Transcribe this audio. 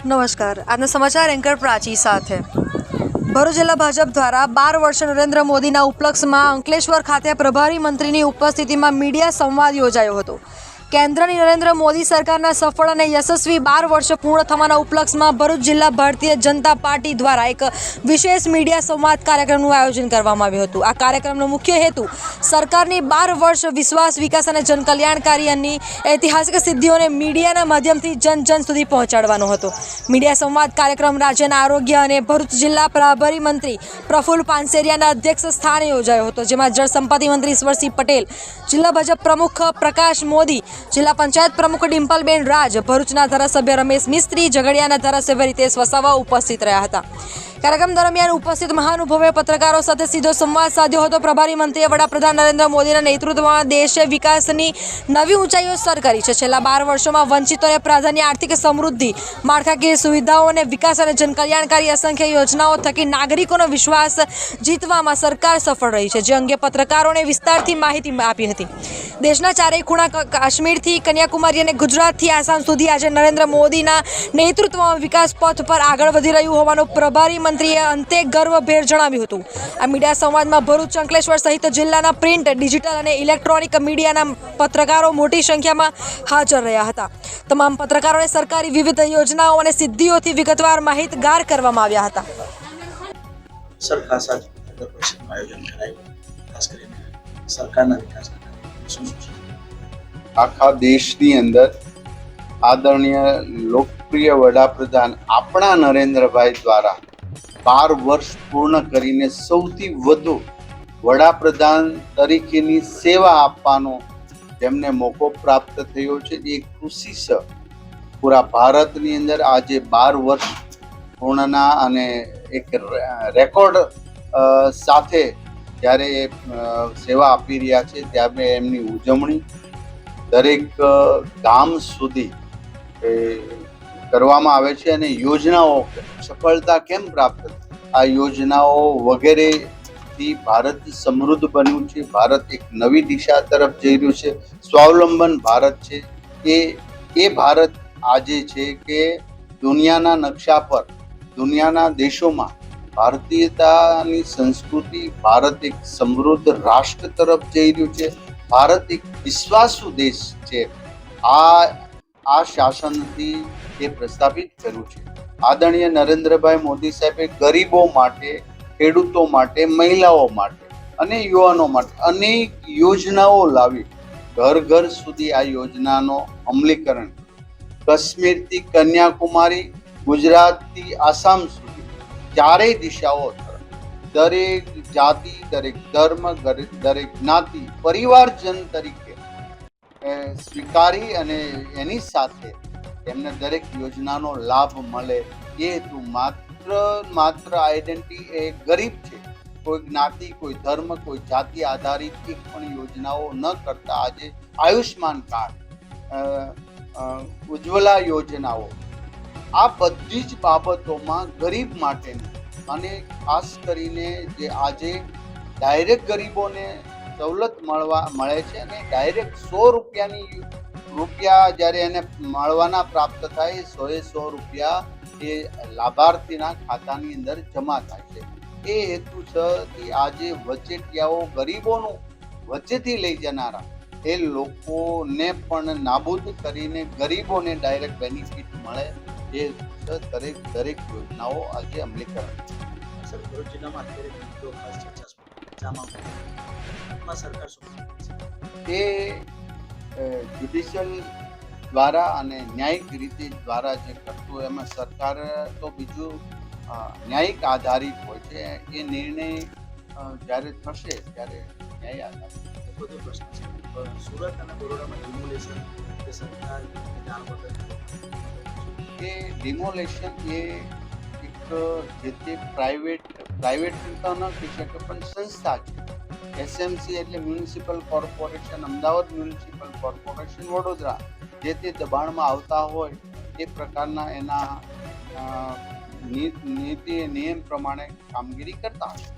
નમસ્કાર, આજના સમાચાર એન્કર પ્રાચી સાથે. ભરૂચ જિલ્લા ભાજપ દ્વારા 12 વર્ષ નરેન્દ્ર મોદીના ઉપલક્ષમાં અંકલેશ્વર ખાતે પ્રભારી મંત્રીની ઉપસ્થિતિમાં મીડિયા સંવાદ યોજાયો હતો. કેન્દ્રની નરેન્દ્ર મોદી સરકારના સફળ અને યશસ્વી 12 વર્ષ પૂર્ણ થવાના ઉપલક્ષમાં ભરૂચ જિલ્લા ભારતીય જનતા પાર્ટી દ્વારા એક વિશેષ મીડિયા સંવાદ કાર્યક્રમનું આયોજન કરવામાં આવ્યું હતું. આ કાર્યક્રમનો મુખ્ય હેતુ સરકારની 12 વર્ષ વિશ્વાસ, વિકાસ અને જનકલ્યાણકારીની ઐતિહાસિક સિદ્ધિઓને મીડિયાના માધ્યમથી જન સુધી પહોંચાડવાનો હતો. મીડિયા સંવાદ કાર્યક્રમ રાજ્યના આરોગ્ય અને ભરૂચ જિલ્લા પ્રભારી મંત્રી પ્રફુલ્લ પાનસેરિયાના અધ્યક્ષ સ્થાને યોજાયો હતો, જેમાં જળસંપત્તિ મંત્રી ઈશ્વરસિંહ પટેલ, જિલ્લા ભાજપ પ્રમુખ પ્રકાશ મોદી, જિલ્લા પંચાયત પ્રમુખ ડિમ્પલબેન રાજ, ભરૂચના ધારાસભ્ય રમેશ મિસ્ત્રી, ઝઘડિયાના ધારાસભ્ય રીતેશ વસાવા ઉપસ્થિત રહ્યા હતા. કાર્યક્રમ દરમિયાન ઉપસ્થિત મહાનુભાવોએ પત્રકારો સાથે સીધો સંવાદ સાધ્યો હતો. પ્રભારી મંત્રીએ વડાપ્રધાન નરેન્દ્ર મોદીના નેતૃત્વમાં દેશે વિકાસની નવી ઊંચાઈઓ સર કરી છે. છેલ્લા 12 વર્ષોમાં વંચિતોને પ્રાધાન્ય, આર્થિક સમૃદ્ધિ, માળખાકીય સુવિધાઓ અને વિકાસ અને જનકલ્યાણકારી અસંખ્ય યોજનાઓ થકી નાગરિકોનો વિશ્વાસ જીતવામાં સરકાર સફળ રહી છે, જે અંગે પત્રકારોને વિસ્તારથી માહિતી આપી હતી. દેશના ચારેય ખૂણા, કાશ્મીરથી કન્યાકુમારી અને ગુજરાતથી આસામ સુધી આજે નરેન્દ્ર મોદીના નેતૃત્વમાં વિકાસ પથ પર આગળ વધી રહ્યું હોવાનું પ્રભારી મંત્રીએ અંતે ગર્વભેર જણાવ્યું હતું. આ મીડિયા સંવાદમાં ભરૂચ, અંકલેશ્વર સહિત જિલ્લાના પ્રિન્ટ, ડિજિટલ અને ઇલેક્ટ્રોનિક મીડિયાના પત્રકારો મોટી સંખ્યામાં હાજર રહ્યા હતા. તમામ પત્રકારોને સરકારી વિવિધ યોજનાઓ અને સિદ્ધિઓથી વિગતવાર માહિતગાર કરવામાં આવ્યા હતા. સર, ખાસ આજ નગર પરિષદનું આયોજન કરાયું, ખાસ કરીને સરકારના વિકાસના આખા દેશની અંદર આદરણીય લોકપ્રિય વડાપ્રધાન આપણા નરેન્દ્રભાઈ દ્વારા 12 વર્ષ પૂર્ણ કરીને સૌથી વધુ વડાપ્રધાન તરીકેની સેવા આપવાનો જેમને મોકો પ્રાપ્ત થયો છે, એ ખુશી છે. પૂરા ભારતની અંદર આજે 12 વર્ષ પૂર્ણના અને એક રેકોર્ડ સાથે જ્યારે સેવા આપી રહ્યા છે, ત્યારે એમની ઉજવણી દરેક ગામ સુધી કરવામાં આવે છે. અને યોજનાઓ સફળતા કેમ પ્રાપ્ત, આ યોજનાઓ વગેરેથી ભારત સમૃદ્ધ બન્યું છે. ભારત એક નવી દિશા તરફ જઈ રહ્યું છે. સ્વાવલંબન ભારત છે. એ ભારત આજે છે કે દુનિયાના નકશા પર, દુનિયાના દેશોમાં ભારતીયતાની સંસ્કૃતિ, ભારત એક સમૃદ્ધ રાષ્ટ્ર તરફ જઈ રહ્યું છે. ભારત એક વિશ્વાસુ દેશ છે. આ શાસનથી એ પ્રસ્થાપિત કર્યું છે. આદરણીય નરેન્દ્રભાઈ મોદી સાહેબે ગરીબો માટે, ખેડૂતો માટે, મહિલાઓ માટે અને યુવાનો માટે અનેક યોજનાઓ લાવી ઘર ઘર સુધી આ યોજનાનો અમલીકરણ, કાશ્મીરથી કન્યાકુમારી, ગુજરાતથી આસામ સુધી ચારેય દિશાઓ દરેક જાતિ, દરેક ધર્મ, દરેક જ્ઞાતિ પરિવારજન તરીકે સ્વીકારી અને એની સાથે એમને દરેક યોજનાનો લાભ મળે એ હેતુ માત્ર આઈડેન્ટિટી એ ગરીબ છે, કોઈ જ્ઞાતિ, કોઈ ધર્મ, કોઈ જાતિ આધારિત એક પણ યોજનાઓ ન કરતા આજે આયુષ્માન કાર્ડ, ઉજ્જવલા યોજનાઓ, આ બધી જ બાબતોમાં ગરીબ માટેની અને ખાસ કરીને જે આજે ડાયરેક્ટ ગરીબોને સવલત મળે છે અને ડાયરેક્ટ 100 રૂપિયા જ્યારે એને મળવાના પ્રાપ્ત થાય, 100 રૂપિયા એ લાભાર્થીના ખાતાની અંદર જમા થાય છે. એ હેતુ છે કે આજે વચેટિયાઓ, ગરીબોનું વચ્ચેથી લઈ જનારા એ લોકોને પણ નાબૂદ કરીને ગરીબોને ડાયરેક્ટ બેનિફિટ મળે એ દરેક યોજનાઓ આજે અમલીકરણ. સર, ભરૂચ જિલ્લામાં અત્યારે મુદ્દો ખાસ ચર્ચાસ્પદ સરકાર શું એ જ્યુડિશિયલ દ્વારા અને ન્યાયિક રીતે દ્વારા જે કરતું એમાં સરકાર તો બીજું ન્યાયિક આધારિત હોય છે. એ નિર્ણય જ્યારે થશે ત્યારે ન્યાય આધારિત. બધો પ્રશ્ન છે. સુરત અને બરોડામાં ડિમોલેશન એ સરકાર જાણ વગર એ ડિમોલેશન એ એક જે તે પ્રાઇવેટ તો ન કહી શકે પણ સંસ્થા છે. એસએમસી એટલે municipal corporation, Ahmedabad municipal corporation, Vadodara, જે તે દબાણમાં આવતા હોય એ પ્રકારના એના નીતિ નિયમ પ્રમાણે કામગીરી કરતા હોય.